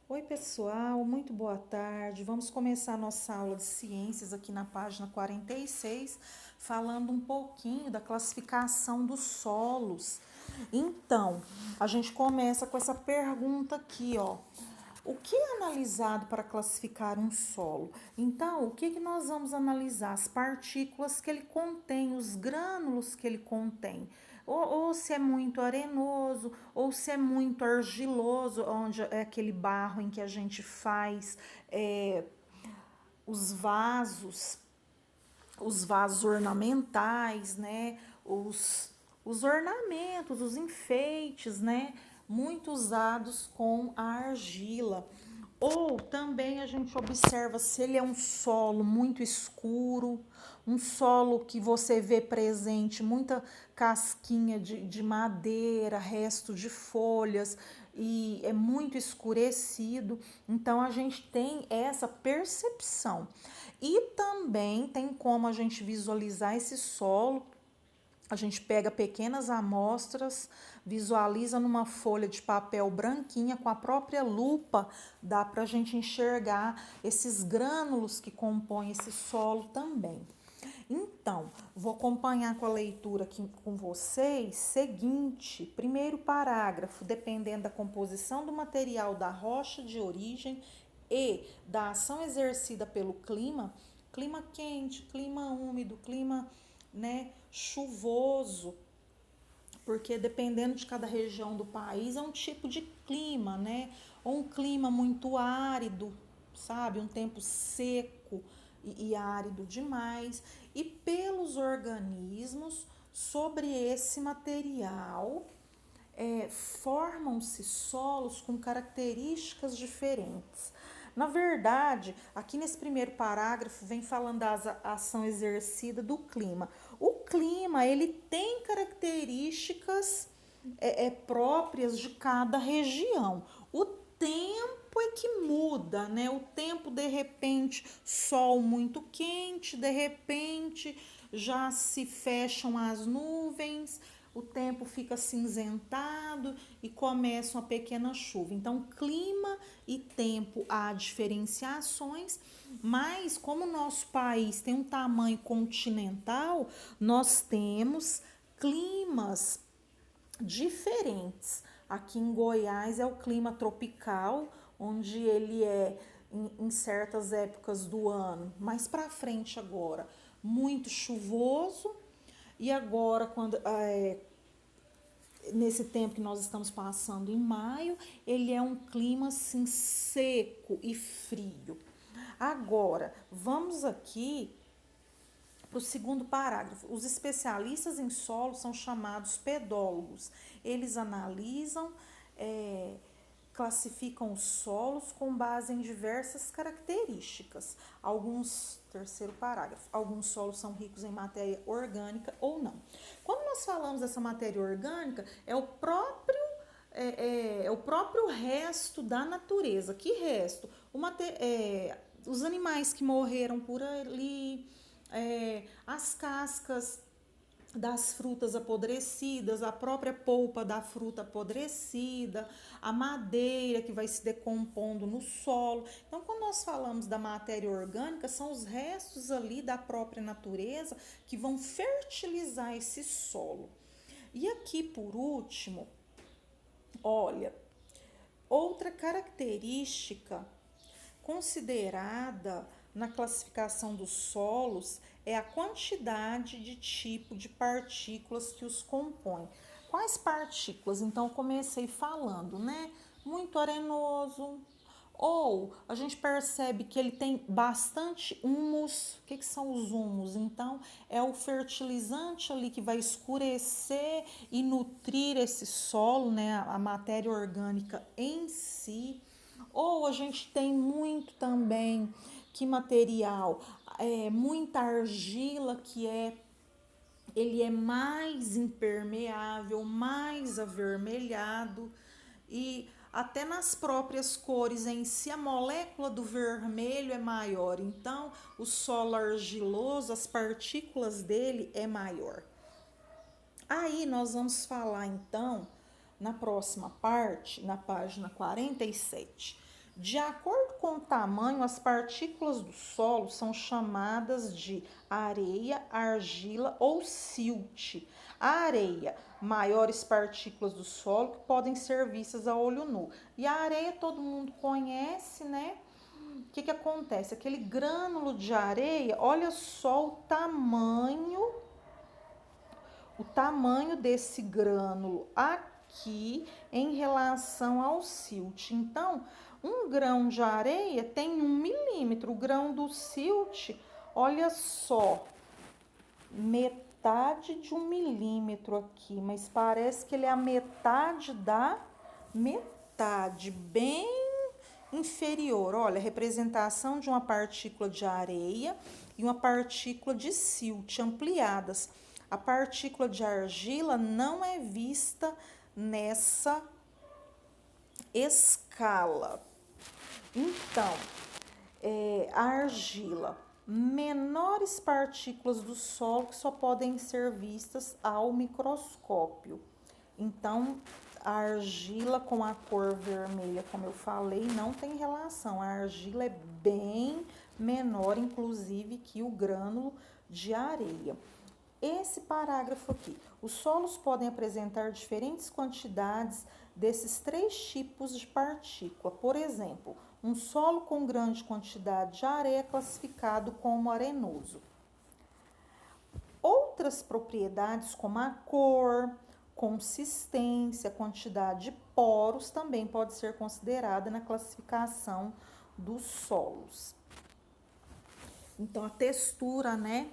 Oi, pessoal, muito boa tarde. Vamos começar a nossa aula de ciências aqui na página 46, falando um pouquinho da classificação dos solos. Então, a gente começa com essa pergunta aqui, ó. O que é analisado para classificar um solo? Então, o que nós vamos analisar? As partículas que ele contém, os grânulos que ele contém. Ou se é muito arenoso, ou se é muito argiloso, onde é aquele barro em que a gente faz os vasos, os vasos ornamentais, né? Os ornamentos, os enfeites, né? Muito usados com a argila. Ou também a gente observa se ele é um solo muito escuro, um solo que você vê presente muita casquinha de madeira, resto de folhas e é muito escurecido. Então a gente tem essa percepção. E também tem como a gente visualizar esse solo. A gente pega pequenas amostras, visualiza numa folha de papel branquinha com a própria lupa, dá para a gente enxergar esses grânulos que compõem esse solo também. Então, vou acompanhar com a leitura aqui com vocês. Seguinte, primeiro parágrafo, dependendo da composição do material da rocha de origem e da ação exercida pelo clima, clima quente, clima úmido, clima, né, chuvoso, porque dependendo de cada região do país é um tipo de clima, né? Ou um clima muito árido, sabe? Um tempo seco e árido demais. E pelos organismos sobre esse material formam-se solos com características diferentes. Na verdade, aqui nesse primeiro parágrafo vem falando da ação exercida do clima. O clima ele tem características próprias de cada região. O tempo é que muda, né? O tempo de repente sol muito quente, de repente já se fecham as nuvens, o tempo fica cinzentado e começa uma pequena chuva. Então, clima e tempo há diferenciações, mas como o nosso país tem um tamanho continental, nós temos climas diferentes. Aqui em Goiás é o clima tropical, onde ele é em certas épocas do ano, mais para frente agora, muito chuvoso e agora quando nesse tempo que nós estamos passando em maio, ele é um clima assim seco e frio. Agora, vamos aqui para o segundo parágrafo. Os especialistas em solo são chamados pedólogos. Eles analisam, classificam os solos com base em diversas características. Terceiro parágrafo, alguns solos são ricos em matéria orgânica ou não. Quando nós falamos dessa matéria orgânica, é o próprio resto da natureza. Que resto? Os animais que morreram por ali, as cascas das frutas apodrecidas, a própria polpa da fruta apodrecida, a madeira que vai se decompondo no solo. Então, quando nós falamos da matéria orgânica, são os restos ali da própria natureza que vão fertilizar esse solo. E aqui, por último, olha, outra característica considerada na classificação dos solos é a quantidade de tipo de partículas que os compõem. Quais partículas? Então, eu comecei falando, né? Muito arenoso, ou a gente percebe que ele tem bastante humus. O que são os humus? Então, é o fertilizante ali que vai escurecer e nutrir esse solo, né? A matéria orgânica em si. Ou a gente tem muito também que material, muita argila ele é mais impermeável, mais avermelhado e até nas próprias cores em si a molécula do vermelho é maior. Então, o solo argiloso, as partículas dele é maior. Aí nós vamos falar então na próxima parte, na página 47, De acordo com o tamanho, as partículas do solo são chamadas de areia, argila ou silt. A areia, maiores partículas do solo que podem ser vistas a olho nu. E a areia todo mundo conhece, né? O que acontece? Aquele grânulo de areia, olha só o tamanho desse grânulo aqui em relação ao silt. Então, um grão de areia tem 1 milímetro. O grão do silt, olha só, metade de 1 milímetro aqui, mas parece que ele é a metade da metade, bem inferior. Olha, a representação de uma partícula de areia e uma partícula de silt ampliadas. A partícula de argila não é vista nessa escala. Então, a argila, menores partículas do solo que só podem ser vistas ao microscópio. Então, a argila com a cor vermelha, como eu falei, não tem relação. A argila é bem menor, inclusive, que o grânulo de areia. Esse parágrafo aqui. Os solos podem apresentar diferentes quantidades desses 3 tipos de partícula. Por exemplo, um solo com grande quantidade de areia é classificado como arenoso. Outras propriedades, como a cor, consistência, quantidade de poros, também pode ser considerada na classificação dos solos. Então, a textura, né?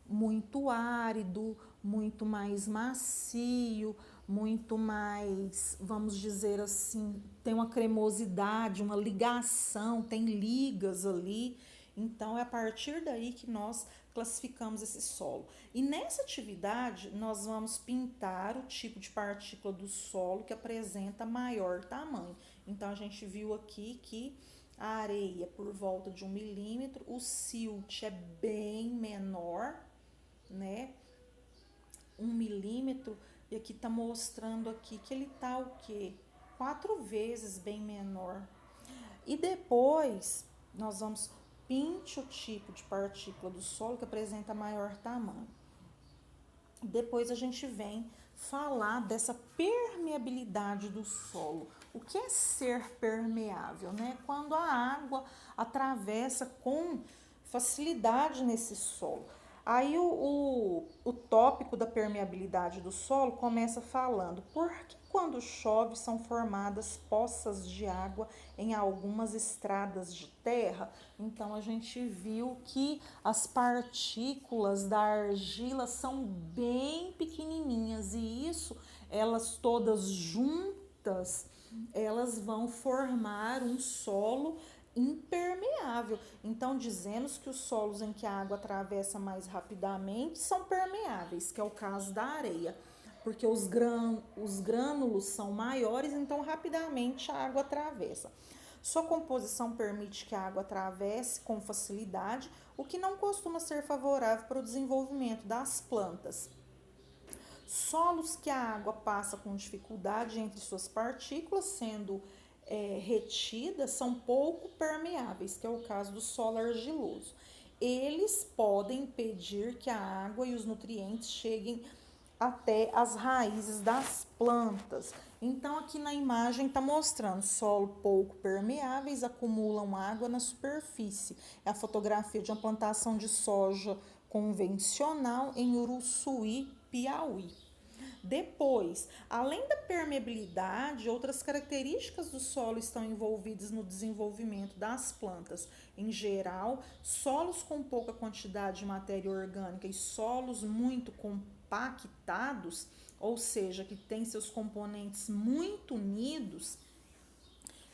Muito árido, muito mais macio, muito mais, vamos dizer assim, tem uma cremosidade, uma ligação, tem ligas ali. Então, é a partir daí que nós classificamos esse solo. E nessa atividade, nós vamos pintar o tipo de partícula do solo que apresenta maior tamanho. Então, a gente viu aqui que a areia por volta de 1 milímetro, o silt é bem menor, né? 1 milímetro, e aqui tá mostrando aqui que ele tá o quê? 4 vezes bem menor. E depois nós vamos pinte o tipo de partícula do solo que apresenta maior tamanho. Depois a gente vem falar dessa permeabilidade do solo. O que é ser permeável, né? Quando a água atravessa com facilidade nesse solo. Aí o tópico da permeabilidade do solo começa falando por que quando chove são formadas poças de água em algumas estradas de terra. Então a gente viu que as partículas da argila são bem pequenininhas e isso, elas todas juntas, elas vão formar um solo impermeável. Então, dizemos que os solos em que a água atravessa mais rapidamente são permeáveis, que é o caso da areia, porque os grânulos são maiores, então rapidamente a água atravessa. Sua composição permite que a água atravesse com facilidade, o que não costuma ser favorável para o desenvolvimento das plantas. Solos que a água passa com dificuldade entre suas partículas, sendo retidas, são pouco permeáveis, que é o caso do solo argiloso. Eles podem impedir que a água e os nutrientes cheguem até as raízes das plantas. Então, aqui na imagem está mostrando solo pouco permeáveis, acumulam água na superfície. É a fotografia de uma plantação de soja convencional em Uruçuí, Piauí. Depois, além da permeabilidade, outras características do solo estão envolvidas no desenvolvimento das plantas. Em geral, solos com pouca quantidade de matéria orgânica e solos muito compactados, ou seja, que têm seus componentes muito unidos,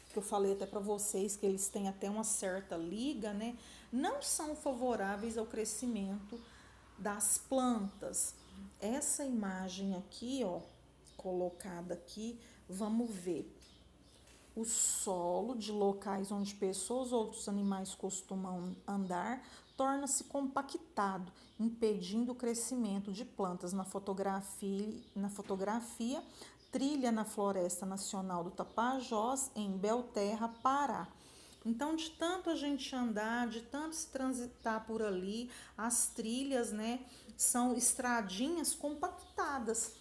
que eu falei até para vocês que eles têm até uma certa liga, né? Não são favoráveis ao crescimento das plantas. Essa imagem aqui, ó, colocada aqui, vamos ver o solo de locais onde pessoas ou outros animais costumam andar torna-se compactado, impedindo o crescimento de plantas. Na fotografia trilha na Floresta Nacional do Tapajós, em Belterra, Pará. Então, de tanto a gente andar, de tanto se transitar por ali, as trilhas, né, são estradinhas compactadas.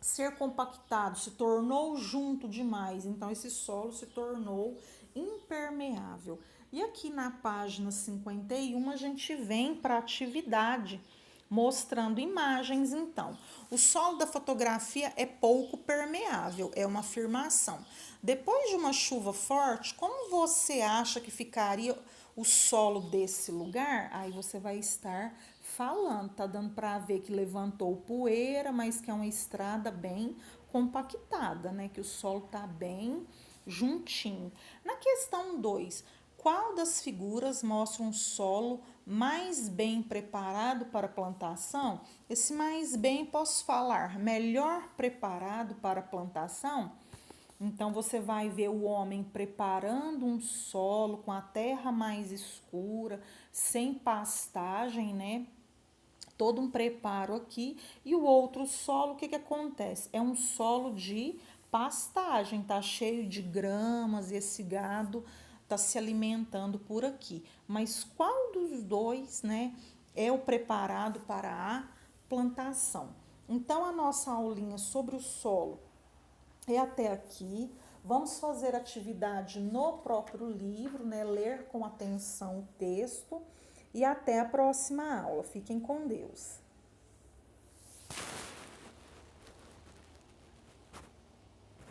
Ser compactado se tornou junto demais, então esse solo se tornou impermeável. E aqui na página 51 a gente vem para a atividade, mostrando imagens. Então, o solo da fotografia é pouco permeável, é uma afirmação. Depois de uma chuva forte, como você acha que ficaria o solo desse lugar? Aí você vai estar falando, tá dando para ver que levantou poeira, mas que é uma estrada bem compactada, né? Que o solo tá bem juntinho. Na questão 2, qual das figuras mostra um solo mais bem preparado para a plantação? Esse mais bem posso falar melhor preparado para a plantação? Então você vai ver o homem preparando um solo com a terra mais escura, sem pastagem, né? Todo um preparo aqui. E o outro solo, o que acontece? É um solo de pastagem, tá cheio de gramas e esse gado tá se alimentando por aqui. Mas qual dos dois, né, é o preparado para a plantação? Então a nossa aulinha sobre o solo é até aqui. Vamos fazer atividade no próprio livro, né? Ler com atenção o texto. E até a próxima aula. Fiquem com Deus.